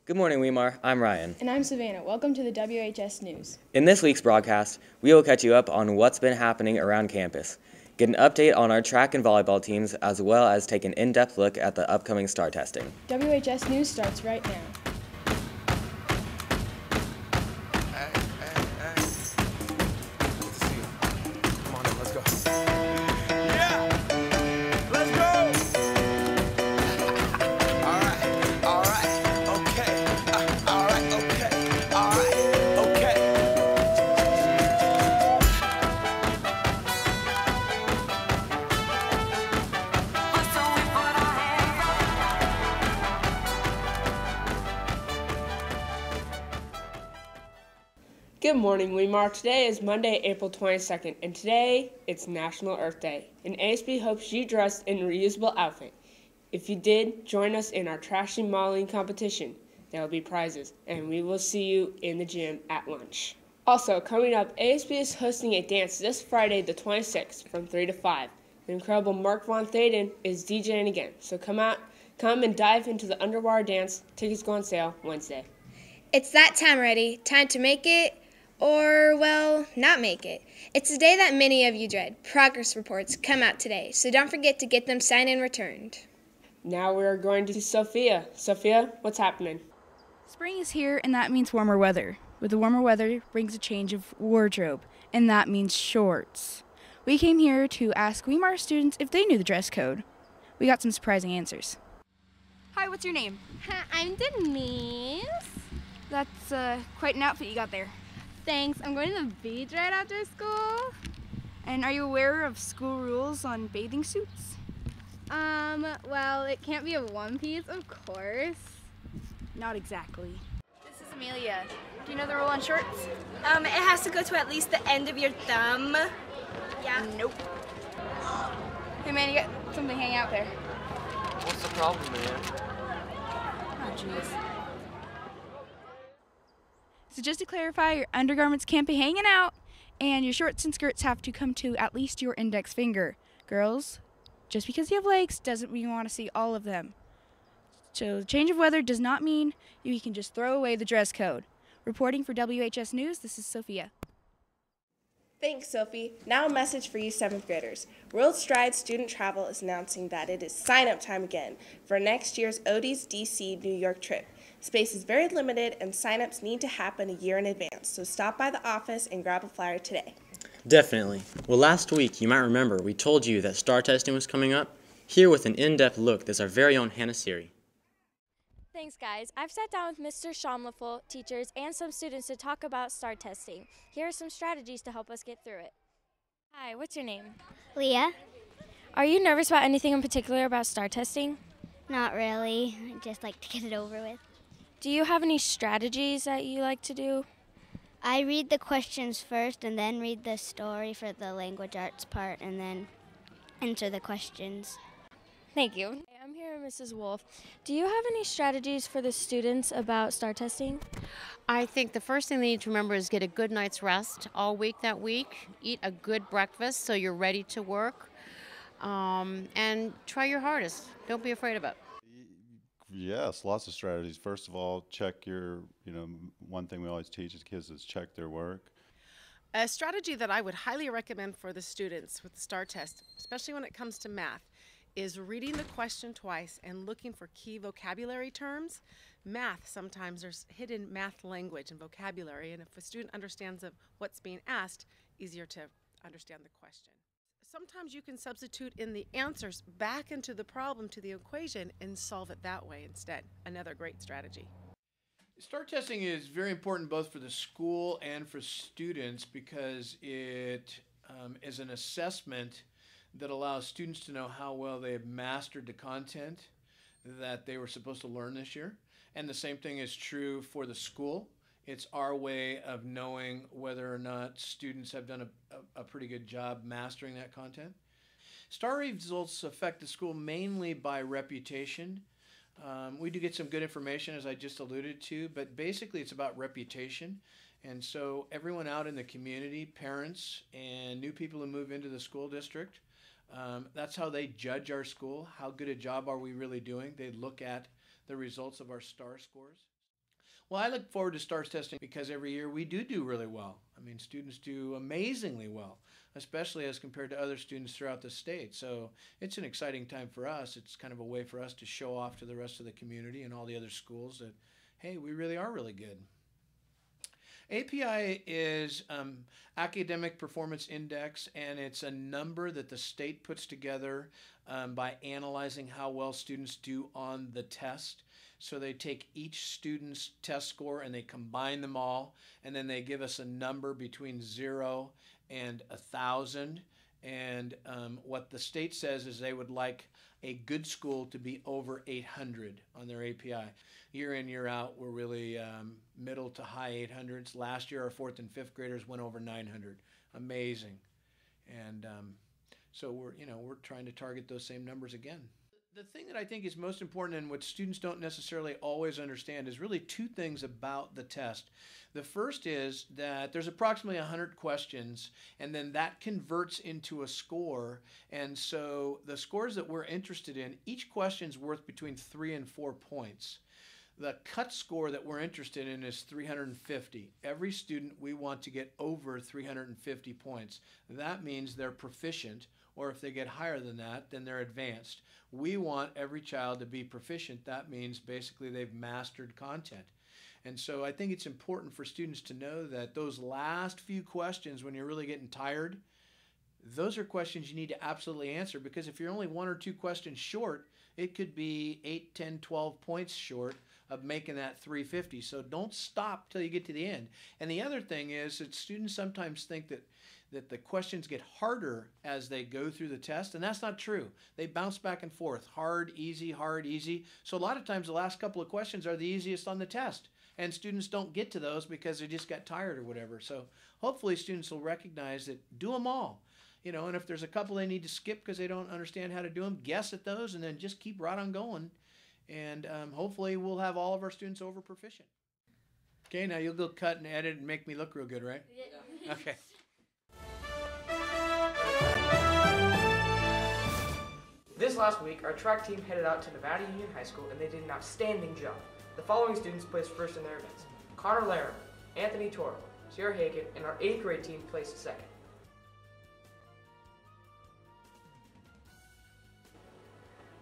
Good morning, Weimar. I'm Ryan. And I'm Savannah. Welcome to the WHS News. In this week's broadcast, we will catch you up on what's been happening around campus, get an update on our track and volleyball teams, as well as take an in-depth look at the upcoming STAR testing. WHS News starts right now. Good morning, Weimar. Today is Monday, April 22nd, and today it's National Earth Day. And ASB hopes you dressed in a reusable outfit. If you did, join us in our trashy modeling competition. There will be prizes, and we will see you in the gym at lunch. Also, coming up, ASB is hosting a dance this Friday, the 26th, from 3 to 5. The incredible Mark Von Thaden is DJing again, so come and dive into the underwater dance. Tickets go on sale Wednesday. It's that time already. Time to make it. Or, well, not make it. It's a day that many of you dread. Progress reports come out today, so don't forget to get them signed and returned. Now we're going to see Sophia. Sophia, what's happening? Spring is here, and that means warmer weather. With the warmer weather brings a change of wardrobe, and that means shorts. We came here to ask Weimar students if they knew the dress code. We got some surprising answers. Hi, what's your name? I'm Denise. That's quite an outfit you got there. Thanks. I'm going to the beach right after school. And are you aware of school rules on bathing suits? Well, it can't be a one piece, of course. Not exactly. This is Amelia. Do you know the rule on shorts? It has to go to at least the end of your thumb. Yeah. Nope. Hey man, you got something hanging out there. What's the problem, man? Oh, jeez. So just to clarify, your undergarments can't be hanging out, and your shorts and skirts have to come to at least your index finger. Girls, just because you have legs doesn't mean you want to see all of them. So the change of weather does not mean you can just throw away the dress code. Reporting for WHS News, this is Sophia. Thanks, Sophie. Now a message for you 7th graders. World Stride Student Travel is announcing that it is sign-up time again for next year's Oates, D.C., New York trip. Space is very limited, and sign-ups need to happen a year in advance, so stop by the office and grab a flyer today. Definitely. Well, last week, you might remember, we told you that STAR testing was coming up. Here with an in-depth look is our very own Hannah Siri. Thanks, guys. I've sat down with Mr. Shamleful, teachers, and some students to talk about STAR testing. Here are some strategies to help us get through it. Hi, what's your name? Leah. Are you nervous about anything in particular about STAR testing? Not really. I just like to get it over with. Do you have any strategies that you like to do? I read the questions first and then read the story for the language arts part and then answer the questions. Thank you. I'm here with Mrs. Wolf. Do you have any strategies for the students about STAR testing? I think the first thing they need to remember is get a good night's rest all week that week. Eat a good breakfast so you're ready to work. And try your hardest. Don't be afraid of it. Yes, lots of strategies. First of all, check your, one thing we always teach kids is check their work. A strategy that I would highly recommend for the students with the STAR test, especially when it comes to math, is reading the question twice and looking for key vocabulary terms. Math, sometimes there's hidden math language and vocabulary, and if a student understands what's being asked, easier to understand the question. Sometimes you can substitute in the answers back into the problem to the equation and solve it that way instead. Another great strategy. STAR testing is very important both for the school and for students because it is an assessment that allows students to know how well they have mastered the content that they were supposed to learn this year. And the same thing is true for the school. It's our way of knowing whether or not students have done a pretty good job mastering that content. STAR results affect the school mainly by reputation. We do get some good information, as I just alluded to, but basically it's about reputation. And so everyone out in the community, parents and new people who move into the school district, that's how they judge our school. How good a job are we really doing? They look at the results of our STAR scores. Well, I look forward to STARS testing because every year we do really well. I mean, students do amazingly well, especially as compared to other students throughout the state. So it's an exciting time for us. It's kind of a way for us to show off to the rest of the community and all the other schools that, hey, we really are really good. API is Academic Performance Index, and it's a number that the state puts together by analyzing how well students do on the test. So they take each student's test score and they combine them all, and then they give us a number between 0 and 1,000. And what the state says is they would like a good school to be over 800 on their API. Year in, year out, we're really middle to high 800s. Last year, our 4th and 5th graders went over 900. Amazing. And so we're trying to target those same numbers again. The thing that I think is most important and what students don't necessarily always understand is really two things about the test. The first is that there's approximately 100 questions, and then that converts into a score. And so the scores that we're interested in, each question is worth between 3 and 4 points. The cut score that we're interested in is 350. Every student we want to get over 350 points. That means they're proficient, or if they get higher than that, then they're advanced. We want every child to be proficient. That means basically they've mastered content. And so I think it's important for students to know that those last few questions, when you're really getting tired, those are questions you need to absolutely answer, because if you're only 1 or 2 questions short, it could be 8, 10, 12 points short of making that 350. So don't stop till you get to the end. And the other thing is that students sometimes think that the questions get harder as they go through the test, and that's not true. They bounce back and forth, hard, easy. So a lot of times the last couple of questions are the easiest on the test, and students don't get to those because they just got tired or whatever. So hopefully students will recognize that do them all. And if there's a couple they need to skip because they don't understand how to do them, guess at those and then just keep right on going. And hopefully we'll have all of our students over proficient. Okay, now you'll go cut and edit and make me look real good, right? Yeah. Okay. This last week, our track team headed out to Nevada Union High School and they did an outstanding job. The following students placed first in their events: Connor Larimer, Anthony Toro, Sierra Hagan, and our 8th grade team placed second.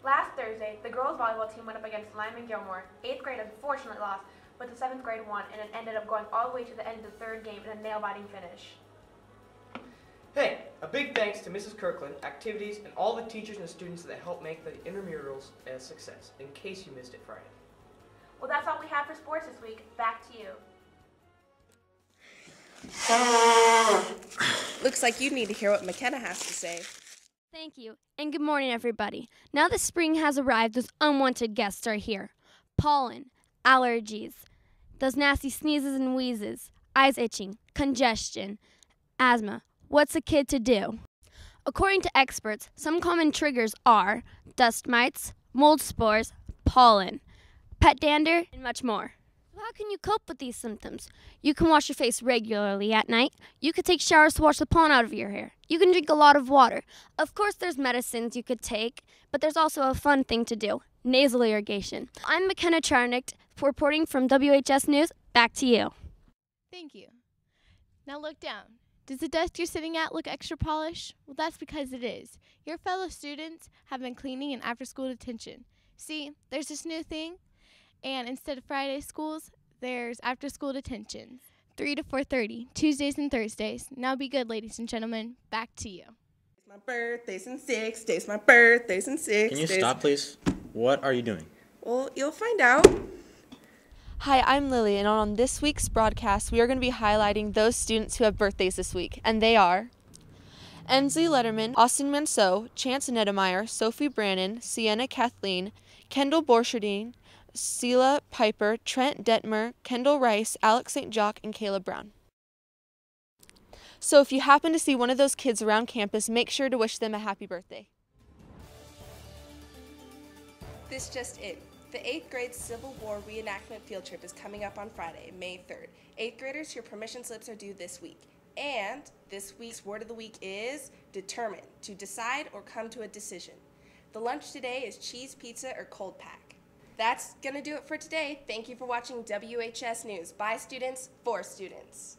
Last Thursday, the girls volleyball team went up against Lyman Gilmore. 8th grade unfortunately lost, but the 7th grade won, and it ended up going all the way to the end of the 3rd game in a nail-biting finish. Hey, a big thanks to Mrs. Kirkland, activities, and all the teachers and students that helped make the intramurals a success, in case you missed it Friday. Well, that's all we have for sports this week. Back to you. Looks like you need to hear what McKenna has to say. Thank you, and good morning, everybody. Now that spring has arrived, those unwanted guests are here. Pollen, allergies, those nasty sneezes and wheezes, eyes itching, congestion, asthma. What's a kid to do? According to experts, some common triggers are dust mites, mold spores, pollen, pet dander, and much more. How can you cope with these symptoms? You can wash your face regularly at night. You could take showers to wash the pollen out of your hair. You can drink a lot of water. Of course, there's medicines you could take, but there's also a fun thing to do: nasal irrigation. I'm McKenna Charnick, reporting from WHS News. Back to you. Thank you. Now look down. Does the desk you're sitting at look extra polished? Well, that's because it is. Your fellow students have been cleaning in after-school detention. See, there's this new thing, and instead of Friday schools, there's after-school detention. 3 to 4:30, Tuesdays and Thursdays. Now be good, ladies and gentlemen. Back to you. My birthday's in 6 days. My birthday's in 6 Can you days. stop, please? What are you doing? Well, you'll find out. Hi, I'm Lily, and on this week's broadcast, we are going to be highlighting those students who have birthdays this week, and they are Ensley Letterman, Austin Manceau, Chance Nedemeyer, Sophie Brannon, Sienna Kathleen, Kendall Borcherding, Seela Piper, Trent Detmer, Kendall Rice, Alex St. Jock, and Caleb Brown. So if you happen to see one of those kids around campus, make sure to wish them a happy birthday. This just in. The 8th grade Civil War reenactment field trip is coming up on Friday, May 3rd. 8th graders, your permission slips are due this week. And this week's word of the week is determine, to decide or come to a decision. The lunch today is cheese pizza or cold pack. That's going to do it for today. Thank you for watching WHS News by students for students.